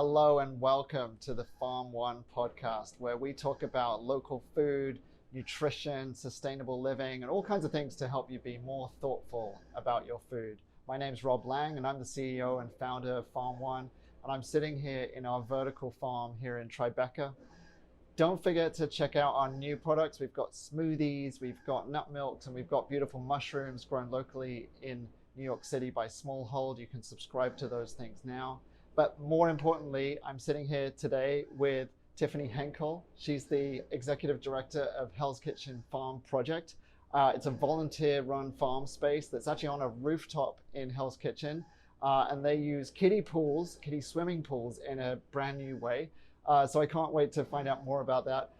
Hello and welcome to the Farm.One podcast, where we talk about local food, nutrition, sustainable living, and all kinds of things to help you be more thoughtful about your food. My name's Rob Lang, and I'm the CEO and founder of Farm.One, and I'm sitting here in our vertical farm here in Tribeca. Don't forget to check out our new products. We've got smoothies, we've got nut milks, and we've got beautiful mushrooms grown locally in New York City by Smallhold. You can subscribe to those things now. But more importantly, I'm sitting here today with Tiffany Henkel. She's the Executive Director of Hell's Kitchen Farm Project. It's a volunteer-run farm space that's actually on a rooftop in Hell's Kitchen. And they use kiddie swimming pools in a brand new way. So I can't wait to find out more about that.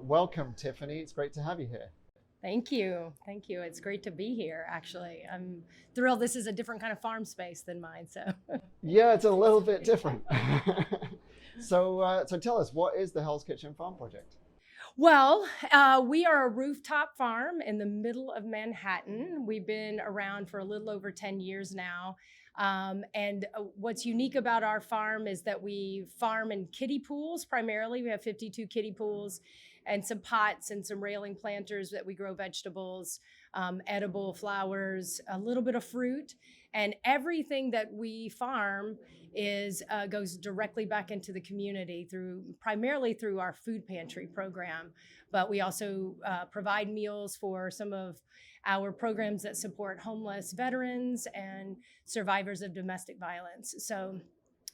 Welcome, Tiffany. It's great to have you here. Thank you. Thank you. It's great to be here, actually. I'm thrilled. This is a different kind of farm space than mine, so. Yeah, it's a little bit different. So tell us, what is the Hell's Kitchen Farm Project? Well, we are a rooftop farm in the middle of Manhattan. We've been around for a little over 10 years now. And what's unique about our farm is that we farm in kiddie pools primarily. We have 52 kiddie pools and some pots and some railing planters that we grow vegetables, edible flowers, a little bit of fruit, and everything that we farm goes directly back into the community primarily through our food pantry program. But we also provide meals for some of our programs that support homeless veterans and survivors of domestic violence. So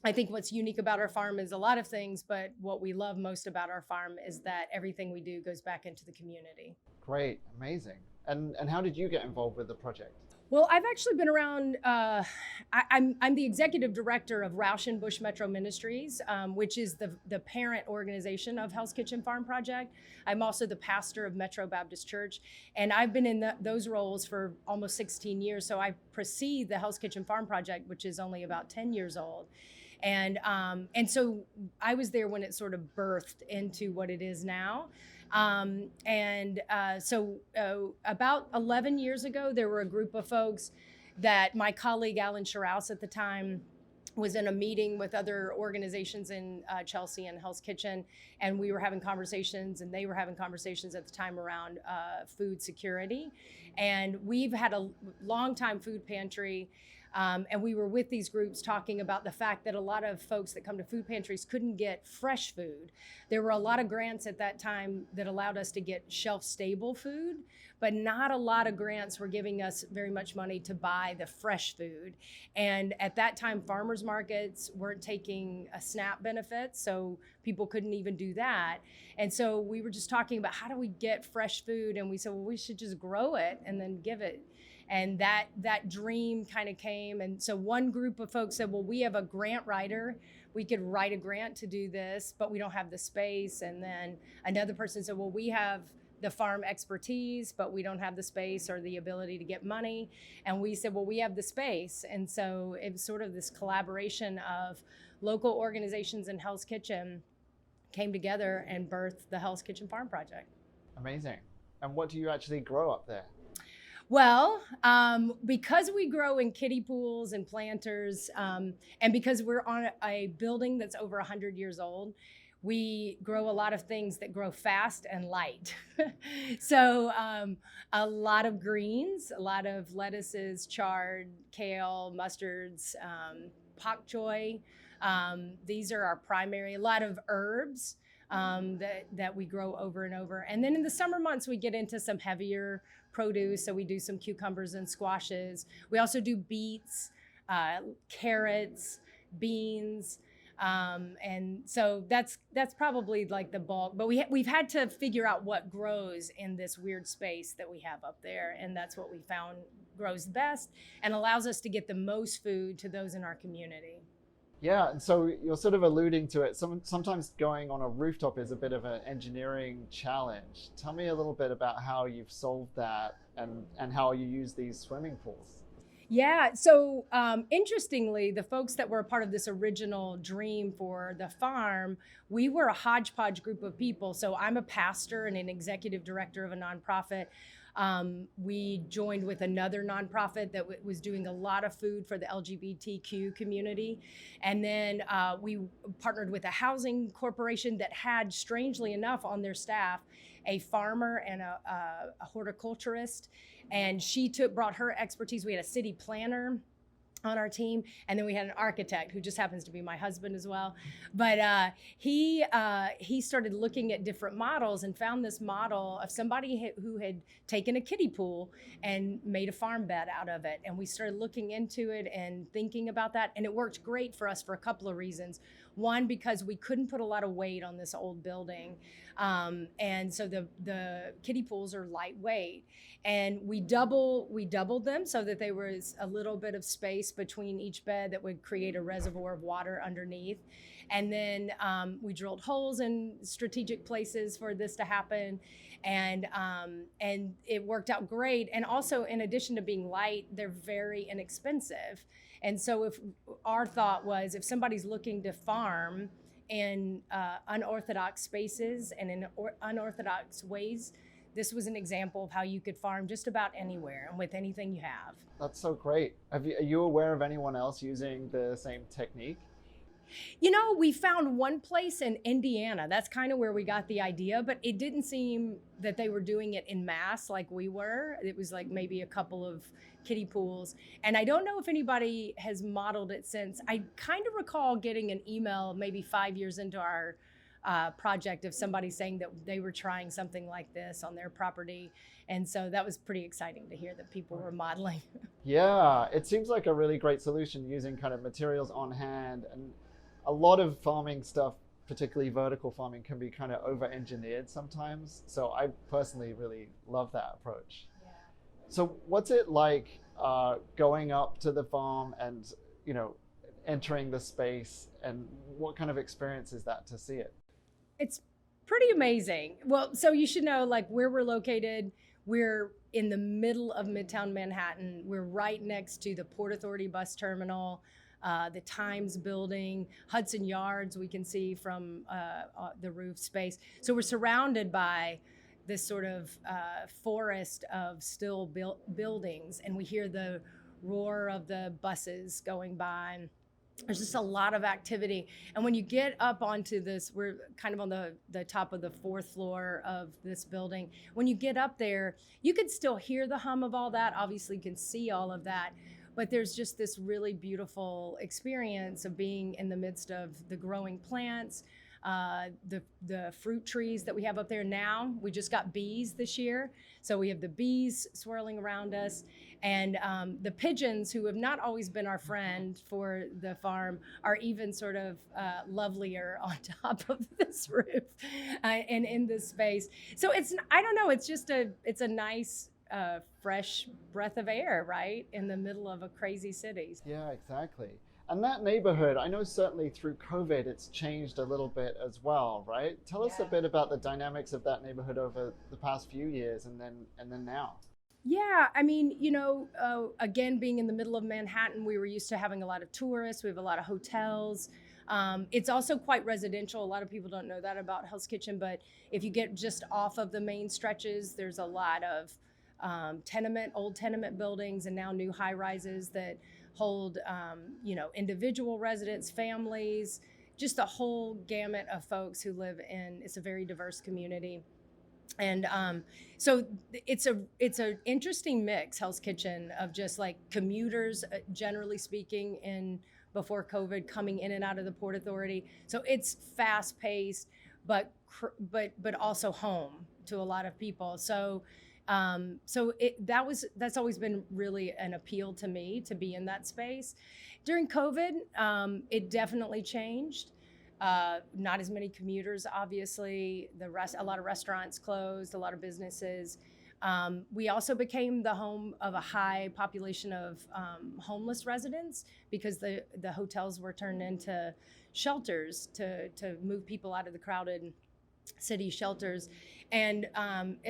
I think what's unique about our farm is a lot of things, but what we love most about our farm is that everything we do goes back into the community. Great, amazing. And how did you get involved with the project? Well, I've actually been around, I'm the executive director of Rauschenbusch Metro Ministries, which is the parent organization of Hell's Kitchen Farm Project. I'm also the pastor of Metro Baptist Church, and I've been in those roles for almost 16 years. So I precede the Hell's Kitchen Farm Project, which is only about 10 years old. And so I was there when it sort of birthed into what it is now. So about 11 years ago, there were a group of folks that my colleague Alan Sharaus at the time was in a meeting with other organizations in Chelsea and Hell's Kitchen, and we were having conversations, and they were having conversations at the time around food security. And we've had a long time food pantry. And we were with these groups talking about the fact that a lot of folks that come to food pantries couldn't get fresh food. There were a lot of grants at that time that allowed us to get shelf-stable food, but not a lot of grants were giving us very much money to buy the fresh food. And at that time, farmers markets weren't taking a SNAP benefit, so people couldn't even do that. And so we were just talking about how do we get fresh food? And we said, well, we should just grow it and then give it. And that dream kind of came. And so one group of folks said, well, we have a grant writer. We could write a grant to do this, but we don't have the space. And then another person said, well, we have the farm expertise, but we don't have the space or the ability to get money. And we said, well, we have the space. And so it was sort of this collaboration of local organizations and Hell's Kitchen came together and birthed the Hell's Kitchen Farm Project. Amazing. And what do you actually grow up there? Well, because we grow in kiddie pools and planters, and because we're on a building that's over 100 years old, we grow a lot of things that grow fast and light. So a lot of greens, a lot of lettuces, chard, kale, mustards, pak choi. These are our primary, a lot of herbs that we grow over and over. And then in the summer months, we get into some heavier produce. So we do some cucumbers and squashes. We also do beets, carrots, beans. And so that's probably like the bulk, but we've had to figure out what grows in this weird space that we have up there. And that's what we found grows best and allows us to get the most food to those in our community. Yeah, and so you're sort of alluding to it. Sometimes going on a rooftop is a bit of an engineering challenge. Tell me a little bit about how you've solved that and how you use these swimming pools. Yeah, so interestingly, the folks that were a part of this original dream for the farm, we were a hodgepodge group of people. So I'm a pastor and an executive director of a nonprofit. We joined with another nonprofit that was doing a lot of food for the LGBTQ community. And then we partnered with a housing corporation that had, strangely enough, on their staff, a farmer and a horticulturist. And she brought her expertise. We had a city planner on our team, and then we had an architect who just happens to be my husband as well. But he started looking at different models and found this model of somebody who had taken a kiddie pool and made a farm bed out of it. And we started looking into it and thinking about that, and it worked great for us for a couple of reasons. One, because we couldn't put a lot of weight on this old building, and so the kiddie pools are lightweight. And we doubled them so that there was a little bit of space between each bed that would create a reservoir of water underneath. And then we drilled holes in strategic places for this to happen. And it worked out great. And also, in addition to being light, they're very inexpensive. And so if our thought was, if somebody's looking to farm in unorthodox spaces and in unorthodox ways, this was an example of how you could farm just about anywhere and with anything you have. That's so great. Are you aware of anyone else using the same technique? You know, we found one place in Indiana. That's kind of where we got the idea, but it didn't seem that they were doing it in mass like we were. It was like maybe a couple of kiddie pools. And I don't know if anybody has modeled it since. I kind of recall getting an email maybe 5 years into our project of somebody saying that they were trying something like this on their property. And so that was pretty exciting to hear that people were modeling. Yeah, it seems like a really great solution, using kind of materials on hand. And a lot of farming stuff, particularly vertical farming, can be kind of over-engineered sometimes. So I personally really love that approach. Yeah. So what's it like going up to the farm and, entering the space, and what kind of experience is that to see it? It's pretty amazing. Well, so you should know, like, where we're located, we're in the middle of Midtown Manhattan. We're right next to the Port Authority bus terminal, the Times building, Hudson Yards we can see from the roof space. So we're surrounded by this sort of forest of still buildings, and we hear the roar of the buses going by. There's just a lot of activity. And when you get up onto this, we're kind of on the top of the 4th floor of this building. When you get up there, you can still hear the hum of all that. Obviously, you can see all of that. But there's just this really beautiful experience of being in the midst of the growing plants, the fruit trees that we have up there now. We just got bees this year. So we have the bees swirling around us. And the pigeons, who have not always been our friend for the farm, are even sort of lovelier on top of this roof and in this space. So I don't know, it's a nice, fresh breath of air, right? In the middle of a crazy city. Yeah, exactly. And that neighborhood, I know certainly through COVID, it's changed a little bit as well, right? Tell us a bit about the dynamics of that neighborhood over the past few years and then now. Yeah, I mean, again, being in the middle of Manhattan, we were used to having a lot of tourists. We have a lot of hotels. It's also quite residential. A lot of people don't know that about Hell's Kitchen, but if you get just off of the main stretches, there's a lot of old tenement buildings, and now new high rises that hold, individual residents, families, just a whole gamut of folks who live in. It's a very diverse community. And so it's an interesting mix, Hell's Kitchen, of just like commuters, generally speaking, before COVID, coming in and out of the Port Authority. So it's fast paced, but also home to a lot of people. So that's always been really an appeal to me, to be in that space. During COVID, it definitely changed. Not as many commuters, obviously. A lot of restaurants closed, a lot of businesses. We also became the home of a high population of homeless residents, because the hotels were turned into shelters to move people out of the crowded city shelters. And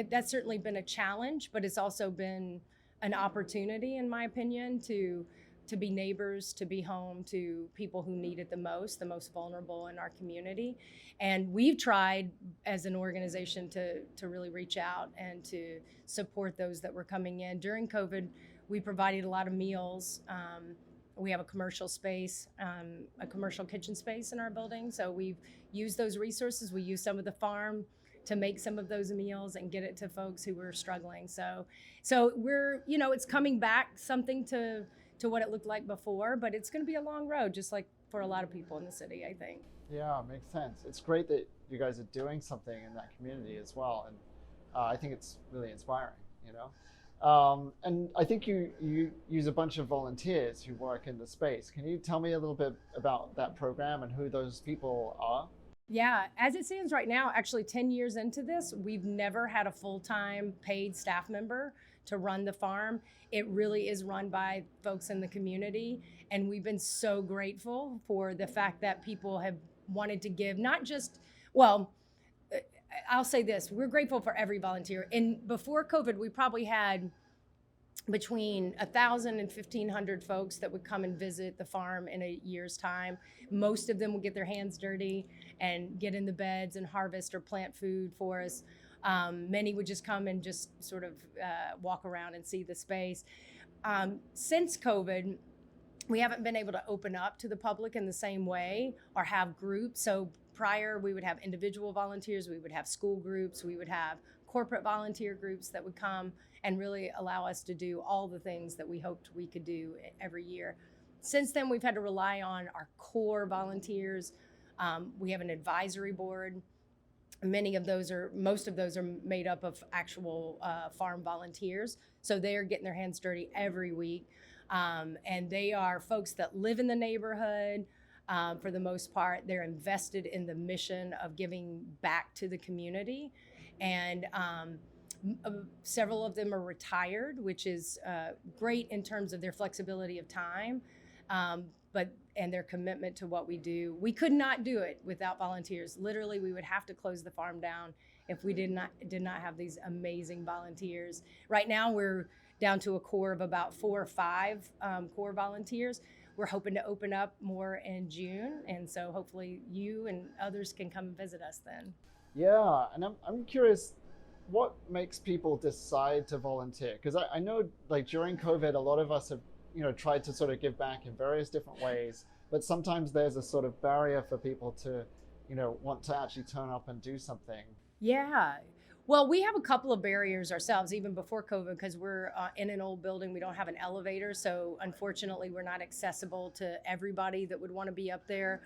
that's certainly been a challenge, but it's also been an opportunity, in my opinion, to to be neighbors, to be home to people who need it the most vulnerable in our community. And we've tried as an organization to really reach out and to support those that were coming in. During COVID, we provided a lot of meals. We have a commercial space, a commercial kitchen space in our building. So we've used those resources. We use some of the farm to make some of those meals and get it to folks who were struggling. So we're, it's coming back something to what it looked like before, but it's going to be a long road, just like for a lot of people in the city, I think. Yeah, makes sense. It's great that you guys are doing something in that community as well. And I think it's really inspiring, and I think you use a bunch of volunteers who work in the space. Can you tell me a little bit about that program and who those people are? Yeah, as it stands right now, actually 10 years into this, we've never had a full-time paid staff member to run the farm. It really is run by folks in the community. And we've been so grateful for the fact that people have wanted to give, not just, well, I'll say this, we're grateful for every volunteer. And before COVID, we probably had between 1,000 and 1,500 folks that would come and visit the farm in a year's time. Most of them would get their hands dirty and get in the beds and harvest or plant food for us. Many would just come and just sort of walk around and see the space. Since COVID, we haven't been able to open up to the public in the same way or have groups. So prior, we would have individual volunteers, we would have school groups, we would have corporate volunteer groups that would come and really allow us to do all the things that we hoped we could do every year. Since then, we've had to rely on our core volunteers. We have an advisory board. Most of those are made up of actual farm volunteers. So they are getting their hands dirty every week. And they are folks that live in the neighborhood. For the most part, they're invested in the mission of giving back to the community. And several of them are retired, which is great in terms of their flexibility of time, and their commitment to what we do. We could not do it without volunteers. Literally, we would have to close the farm down if we did not have these amazing volunteers. Right now, we're down to a core of about 4 or 5 core volunteers. We're hoping to open up more in June, and so hopefully you and others can come and visit us then. Yeah, and I'm curious, what makes people decide to volunteer? Because I know, like, during COVID, a lot of us have tried to sort of give back in various different ways, but sometimes there's a sort of barrier for people to want to actually turn up and do something. Yeah. Well, we have a couple of barriers ourselves, even before COVID, because we're in an old building. We don't have an elevator. So unfortunately, we're not accessible to everybody that would want to be up there.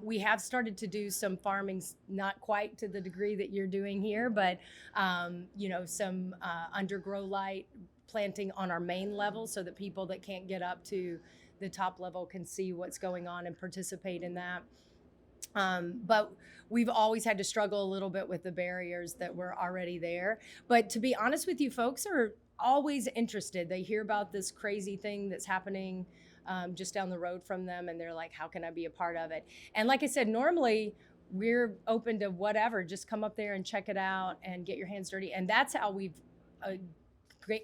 We have started to do some farming, not quite to the degree that you're doing here, but some undergrow light planting on our main level so that people that can't get up to the top level can see what's going on and participate in that. But we've always had to struggle a little bit with the barriers that were already there. But to be honest with you, folks are always interested. They hear about this crazy thing that's happening just down the road from them, and they're like, how can I be a part of it? And like I said, normally we're open to whatever. Just come up there and check it out and get your hands dirty. And that's how we've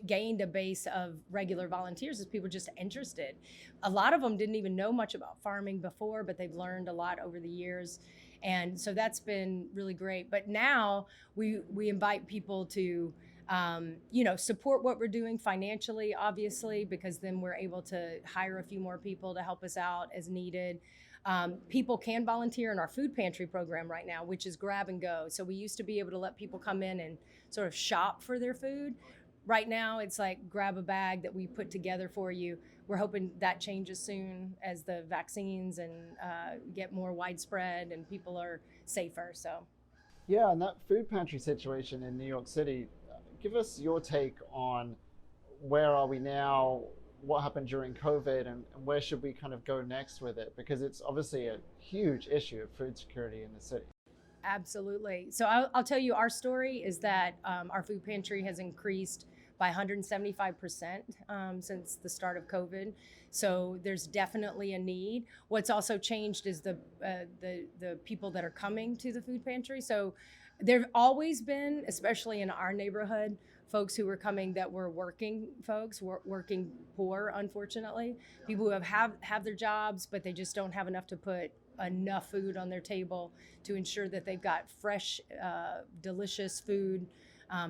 gained a base of regular volunteers, is people just interested. A lot of them didn't even know much about farming before, but they've learned a lot over the years. And so that's been really great. But now we invite people to support what we're doing financially, obviously, because then we're able to hire a few more people to help us out as needed. People can volunteer in our food pantry program right now, which is grab and go. So we used to be able to let people come in and sort of shop for their food. Right now, it's like grab a bag that we put together for you. We're hoping that changes soon as the vaccines and get more widespread and people are safer. So, yeah, and that food pantry situation in New York City, give us your take on where are we now, what happened during COVID, and where should we kind of go next with it? Because it's obviously a huge issue of food security in the city. Absolutely. So I'll tell you, our story is that our food pantry has increased by 175% since the start of COVID. So there's definitely a need. What's also changed is the people that are coming to the food pantry. So there've always been, especially in our neighborhood, folks who were coming that were working folks, working poor, unfortunately. People who have their jobs, but they just don't have enough to put enough food on their table to ensure that they've got fresh, delicious food,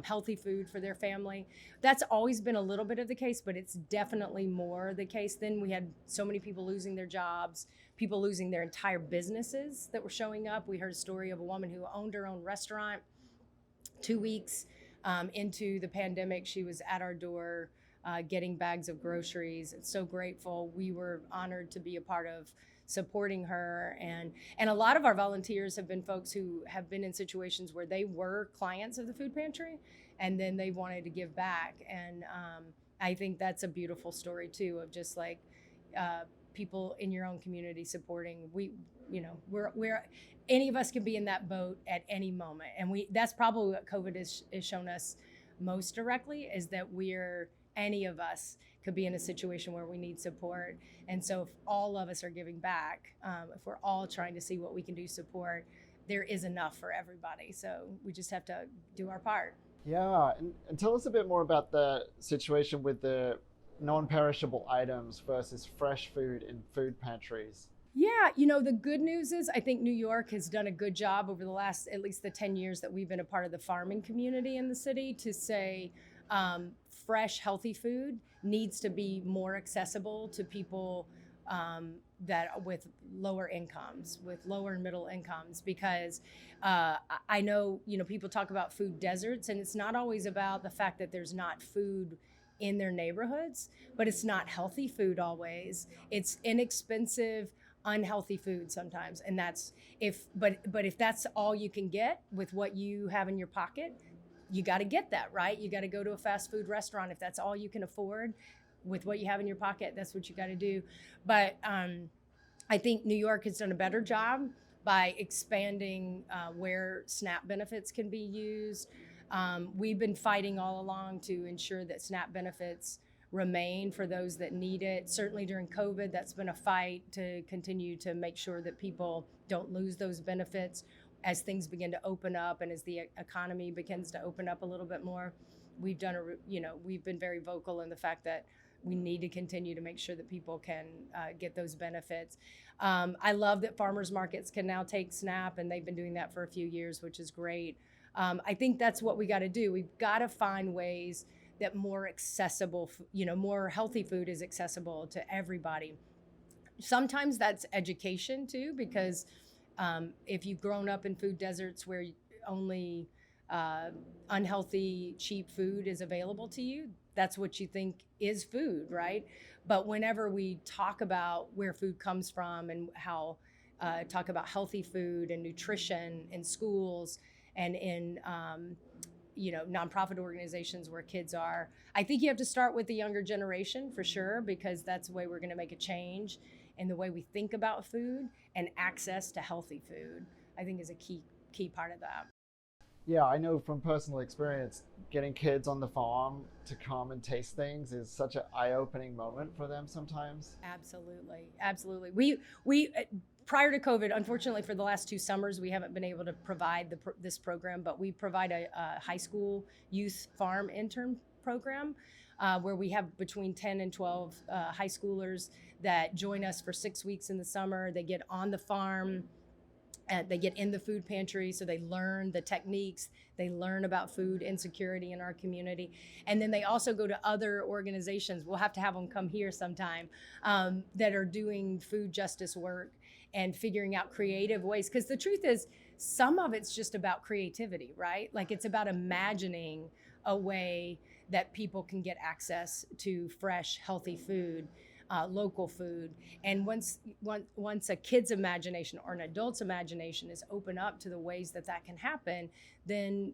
healthy food for their family. That's always been a little bit of the case, but it's definitely more the case. Then we had so many people losing their jobs, people losing their entire businesses that were showing up. We heard a story of a woman who owned her own restaurant. 2 weeks into the pandemic, she was at our door getting bags of groceries. So grateful. We were honored to be a part of supporting her. And a lot of our volunteers have been folks who have been in situations where they were clients of the food pantry and then they wanted to give back. And I think that's a beautiful story too, of just like people in your own community supporting. We're any of us can be in that boat at any moment. And that's probably what COVID has shown us most directly, is that any of us could be in a situation where we need support. And so if all of us are giving back, if we're all trying to see what we can do support, there is enough for everybody. So we just have to do our part. Yeah, and tell us a bit more about the situation with the non-perishable items versus fresh food in food pantries. Yeah, the good news is I think New York has done a good job over the last, at least the 10 years that we've been a part of the farming community in the city, to say fresh, healthy food needs to be more accessible to people that with lower incomes, with lower and middle incomes, because I know, people talk about food deserts, and it's not always about the fact that there's not food in their neighborhoods, but it's not healthy food always. It's inexpensive, unhealthy food sometimes. And that's if that's all you can get with what you have in your pocket, you got to get that, right? You got to go to a fast food restaurant. If that's all you can afford with what you have in your pocket, that's what you got to do. But I think New York has done a better job by expanding where SNAP benefits can be used. We've been fighting all along to ensure that SNAP benefits remain for those that need it. Certainly during COVID, that's been a fight to continue to make sure that people don't lose those benefits as things begin to open up and as the economy begins to open up a little bit more. We've been very vocal in the fact that we need to continue to make sure that people can get those benefits. I love that farmers markets can now take SNAP, and they've been doing that for a few years, which is great. I think that's what we got to do. We've got to find ways that more accessible, more healthy food is accessible to everybody. Sometimes that's education too, because if you've grown up in food deserts where only unhealthy, cheap food is available to you, that's what you think is food, right? But whenever we talk about where food comes from and how talk about healthy food and nutrition in schools and in nonprofit organizations where kids are, I think you have to start with the younger generation for sure, because that's the way we're going to make a change in the way we think about food, and access to healthy food, I think, is a key part of that. Yeah, I know from personal experience, getting kids on the farm to come and taste things is such an eye-opening moment for them sometimes. Absolutely. We prior to COVID, unfortunately for the last 2 summers, we haven't been able to provide this program, but we provide a high school youth farm intern program where we have between 10 and 12 high schoolers that join us for 6 weeks in the summer. They get on the farm, they get in the food pantry, so they learn the techniques, they learn about food insecurity in our community. And then they also go to other organizations, we'll have to have them come here sometime, that are doing food justice work and figuring out creative ways. Because the truth is, some of it's just about creativity, right? Like, it's about imagining a way that people can get access to fresh, healthy food, local food. And once a kid's imagination or an adult's imagination is open up to the ways that can happen, then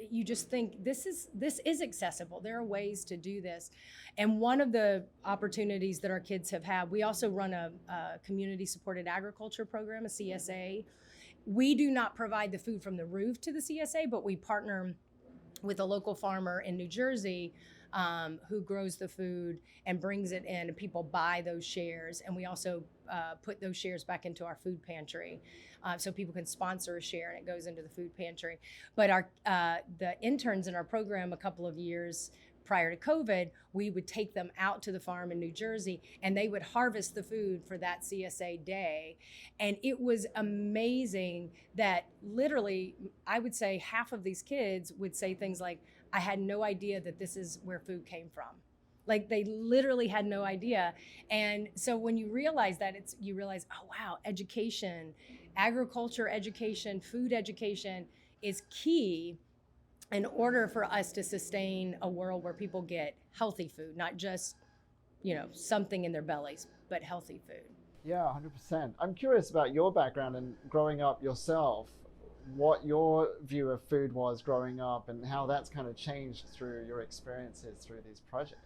you just think this is accessible. There are ways to do this. And one of the opportunities that our kids have had, we also run a community supported agriculture program, a CSA. We do not provide the food from the roof to the CSA, but we partner with a local farmer in New Jersey who grows the food and brings it in, and people buy those shares. And we also put those shares back into our food pantry. So people can sponsor a share and it goes into the food pantry. But the interns in our program a couple of years prior to COVID, we would take them out to the farm in New Jersey and they would harvest the food for that CSA day. And it was amazing that literally, I would say half of these kids would say things like, I had no idea that this is where food came from. Like they literally had no idea. And so when you realize that, you realize, oh wow, education, agriculture education, food education is key in order for us to sustain a world where people get healthy food, not just, something in their bellies, but healthy food. Yeah, 100%. I'm curious about your background and growing up yourself, what your view of food was growing up and how that's kind of changed through your experiences through these projects.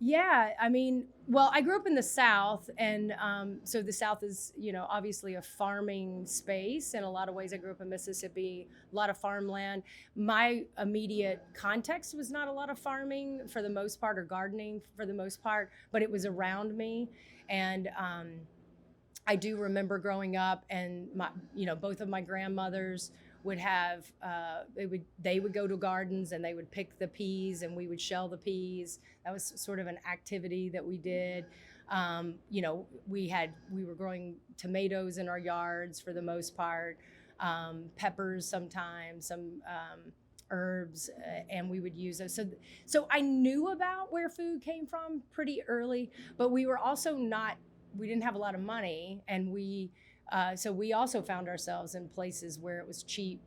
Yeah, I grew up in the South, and so the South is, obviously a farming space in a lot of ways. I grew up in Mississippi, a lot of farmland. My immediate context was not a lot of farming for the most part, or gardening for the most part, but it was around me. And I do remember growing up, and both of my grandmothers would have they would go to gardens and they would pick the peas and we would shell the peas. That was sort of an activity that we did. We were growing tomatoes in our yards for the most part, peppers sometimes, some herbs, and we would use those. So I knew about where food came from pretty early, but we were also we didn't have a lot of money, and so we also found ourselves in places where it was cheap,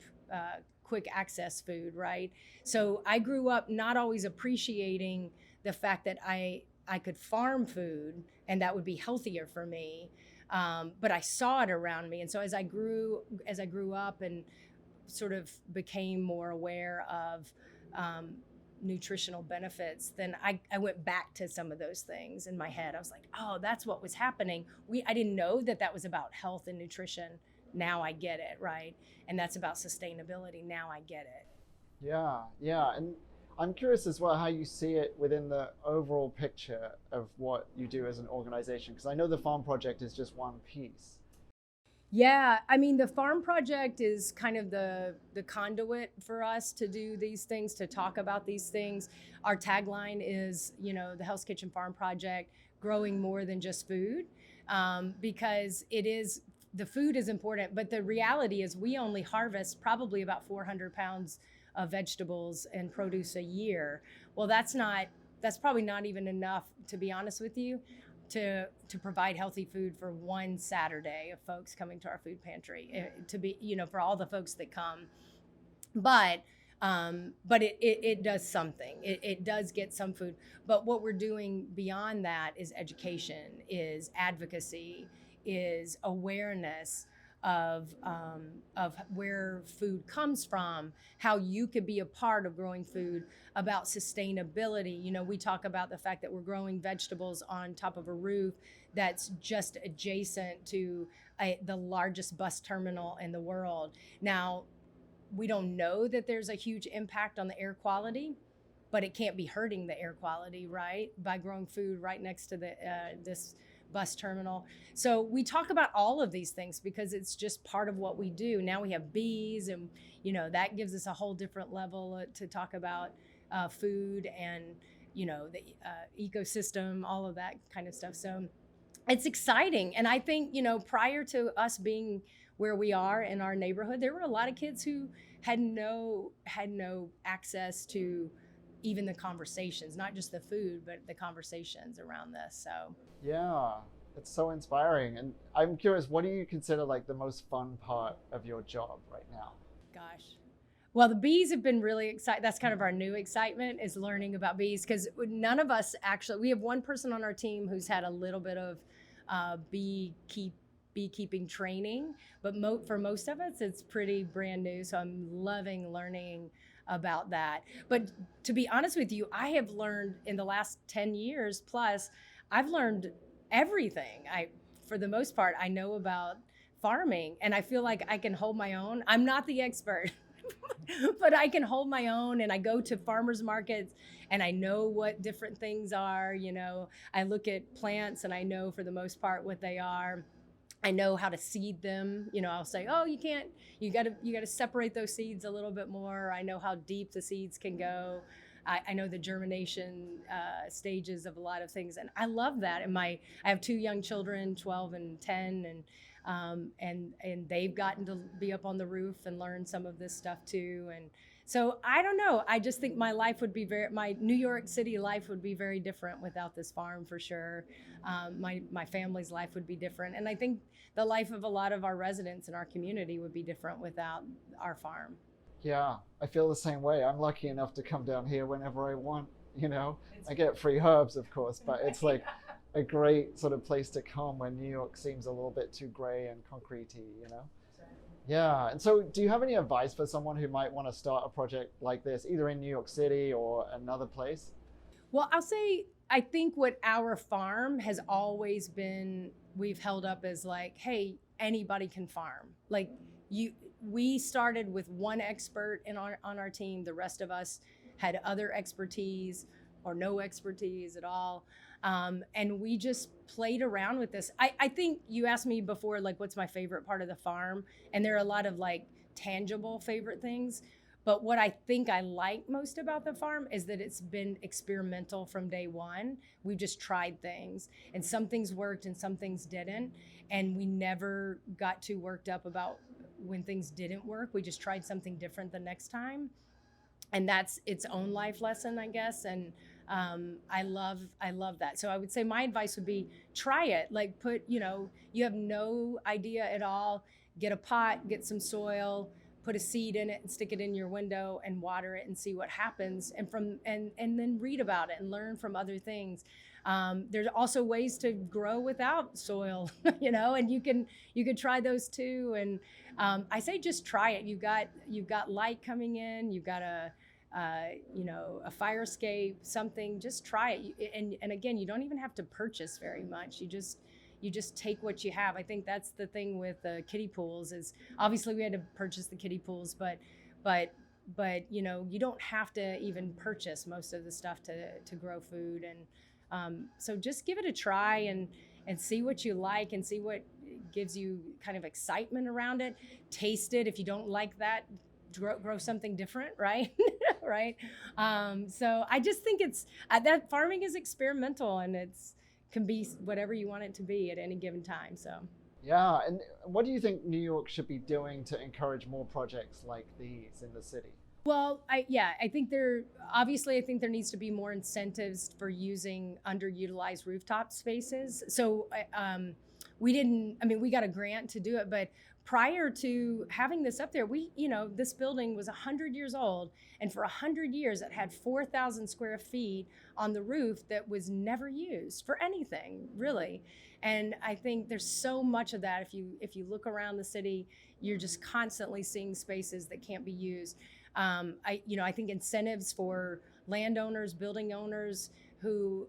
quick access food, right? So I grew up not always appreciating the fact that I could farm food and that would be healthier for me, but I saw it around me. And so as I grew up and sort of became more aware of nutritional benefits, then I went back to some of those things in my head. I was like, oh, that's what was happening. I didn't know that was about health and nutrition. Now I get it, right? And that's about sustainability. Now I get it. Yeah. And I'm curious as well how you see it within the overall picture of what you do as an organization, because I know the Farm Project is just one piece. Yeah, the Farm Project is kind of the conduit for us to do these things, to talk about these things. Our tagline is, the Hell's Kitchen Farm Project, growing more than just food, because the food is important, but the reality is we only harvest probably about 400 pounds of vegetables and produce a year. Well, that's probably not even enough, to be honest with you, to provide healthy food for one Saturday of folks coming to our food pantry, to be, for all the folks that come. But it does something. It does get some food. But what we're doing beyond that is education, is advocacy, is awareness of where food comes from, how you could be a part of growing food, about sustainability. We talk about the fact that we're growing vegetables on top of a roof that's just adjacent to the largest bus terminal in the world. Now, we don't know that there's a huge impact on the air quality, but it can't be hurting the air quality, right? By growing food right next to this bus terminal. So we talk about all of these things because it's just part of what we do. Now we have bees, and that gives us a whole different level to talk about food and the ecosystem, all of that kind of stuff. So it's exciting. And I think prior to us being where we are in our neighborhood, there were a lot of kids who had no access to even the conversations, not just the food, but the conversations around this. So yeah, it's so inspiring. And I'm curious, what do you consider like the most fun part of your job right now? Gosh, well, the bees have been really exciting. That's kind of our new excitement, is learning about bees, because none of us actually, we have one person on our team who's had a little bit of beekeeping training, but for most of us, it's pretty brand new. So I'm loving learning about that. But to be honest with you, I have learned in the last 10 years plus, I've learned everything. For the most part, I know about farming, and I feel like I can hold my own. I'm not the expert, but I can hold my own, and I go to farmers markets and I know what different things are. I look at plants and I know for the most part what they are. I know how to seed them. I'll say, oh, you got to separate those seeds a little bit more. I know how deep the seeds can go. I know the germination stages of a lot of things, and I love that. And I have 2 young children, 12 and 10, and they've gotten to be up on the roof and learn some of this stuff too. And so I don't know. I just think my New York City life would be very different without this farm, for sure. My family's life would be different, and I think the life of a lot of our residents in our community would be different without our farm. Yeah, I feel the same way. I'm lucky enough to come down here whenever I want, I get free herbs, of course, but it's like a great sort of place to come when New York seems a little bit too gray and concretey. Yeah, and so do you have any advice for someone who might want to start a project like this, either in New York City or another place? Well, I'll say, I think what our farm has always been, we've held up as like, hey, anybody can farm. Like we started with 1 expert on our team. The rest of us had other expertise or no expertise at all. And we just played around with this. I think you asked me before, like, what's my favorite part of the farm? And there are a lot of like tangible favorite things. But what I think I like most about the farm is that it's been experimental from day one. We've just tried things, and some things worked and some things didn't. And we never got too worked up about when things didn't work. We just tried something different the next time. And that's its own life lesson, I guess. And I love that. So I would say my advice would be try it. Like you have no idea at all. Get a pot, get some soil, put a seed in it and stick it in your window and water it and see what happens. And then read about it and learn from other things. There's also ways to grow without soil, and you can try those too. And I say just try it. You've got light coming in. You've got a fire escape, something. Just try it. And again, you don't even have to purchase very much. You just take what you have. I think that's the thing with the kiddie pools is obviously we had to purchase the kiddie pools, but you don't have to even purchase most of the stuff to grow food. And so just give it a try and see what you like and see what gives you kind of excitement around it. Taste it. If you don't like that, grow something different, right? Right. So I just think it's that farming is experimental, and can be whatever you want it to be at any given time. So yeah. And what do you think New York should be doing to encourage more projects like these in the city? Well, I think there needs to be more incentives for using underutilized rooftop spaces. So we got a grant to do it, but prior to having this up there, this building was 100 years old, and for 100 years it had 4,000 square feet on the roof that was never used for anything, really. And I think there's so much of that. If you look around the city, you're just constantly seeing spaces that can't be used. I think incentives for landowners, building owners who,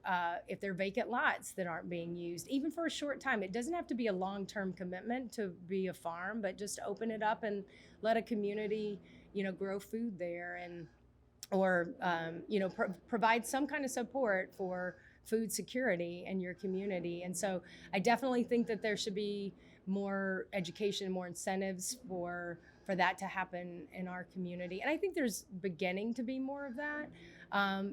if they're vacant lots that aren't being used, even for a short time, it doesn't have to be a long-term commitment to be a farm, but just open it up and let a community, grow food there or provide some kind of support for food security in your community. And so I definitely think that there should be more education, more incentives for that to happen in our community. And I think there's beginning to be more of that.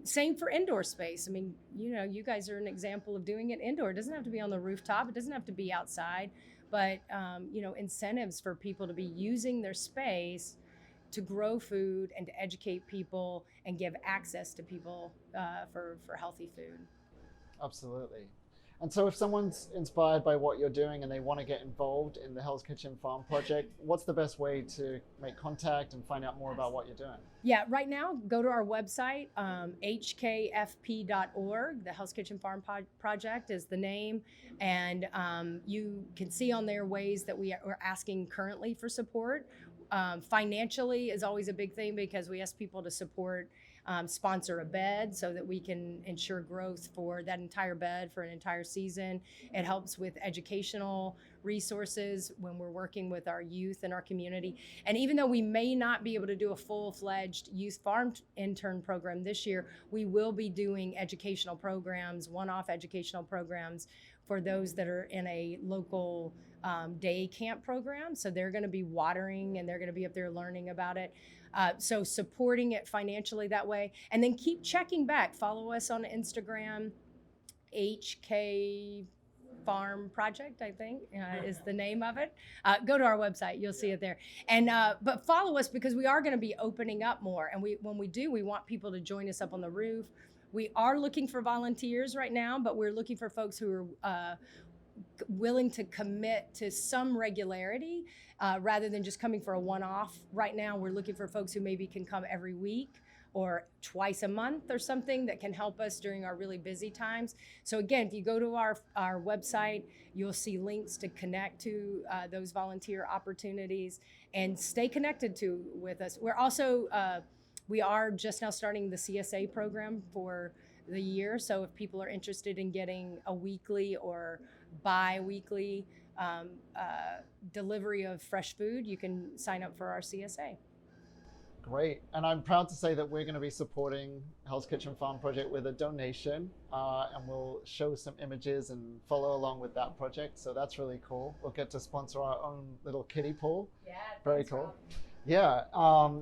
Same for indoor space. I mean, you guys are an example of doing it indoor. It doesn't have to be on the rooftop. It doesn't have to be outside, but incentives for people to be using their space to grow food and to educate people and give access to people for healthy food. Absolutely. And so if someone's inspired by what you're doing and they want to get involved in the Hell's Kitchen Farm project, what's the best way to make contact and find out more about what you're doing? Yeah, right now, go to our website, hkfp.org. The Hell's Kitchen Farm Project is the name. And you can see on there ways that we're asking currently for support. Financially is always a big thing because we ask people to support sponsor a bed so that we can ensure growth for that entire bed for an entire season. It helps with educational resources when we're working with our youth in our community. And even though we may not be able to do a full-fledged youth farm intern program this year, we will be doing educational programs, one-off educational programs for those that are in a local day camp program. So they're going to be watering and they're going to be up there learning about it. So supporting it financially that way. And then keep checking back. Follow us on Instagram, HK Farm Project, I think is the name of it. Go to our website, you'll see it there. And but follow us because we are going to be opening up more. And when we do, we want people to join us up on the roof. We are looking for volunteers right now, but we're looking for folks who are willing to commit to some regularity rather than just coming for a one-off. Right now, we're looking for folks who maybe can come every week or twice a month or something that can help us during our really busy times. So again, if you go to our website, you'll see links to connect to those volunteer opportunities and stay connected with us. We're also, we are just now starting the CSA program for the year. So if people are interested in getting a weekly or bi-weekly delivery of fresh food, you can sign up for our CSA. Great. And I'm proud to say that we're going to be supporting Hell's Kitchen Farm Project with a donation, and we'll show some images and follow along with that project. So that's really cool. We'll get to sponsor our own little kiddie pool. Yeah, very cool. Rob. Yeah.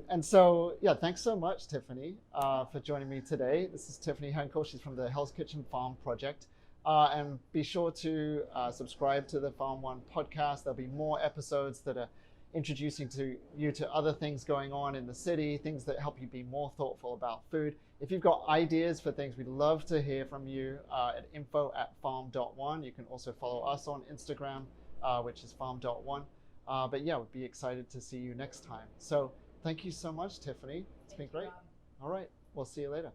And so, yeah, thanks so much, Tiffany, for joining me today. This is Tiffany Henkel. She's from the Hell's Kitchen Farm Project. And be sure to subscribe to the Farm.One podcast. There'll be more episodes that are introducing you to other things going on in the city, things that help you be more thoughtful about food. If you've got ideas for things, we'd love to hear from you at info@farm.one. You can also follow us on Instagram, which is farm.one. But yeah, we'd be excited to see you next time. So thank you so much, Tiffany. It's been great. All right, we'll see you later.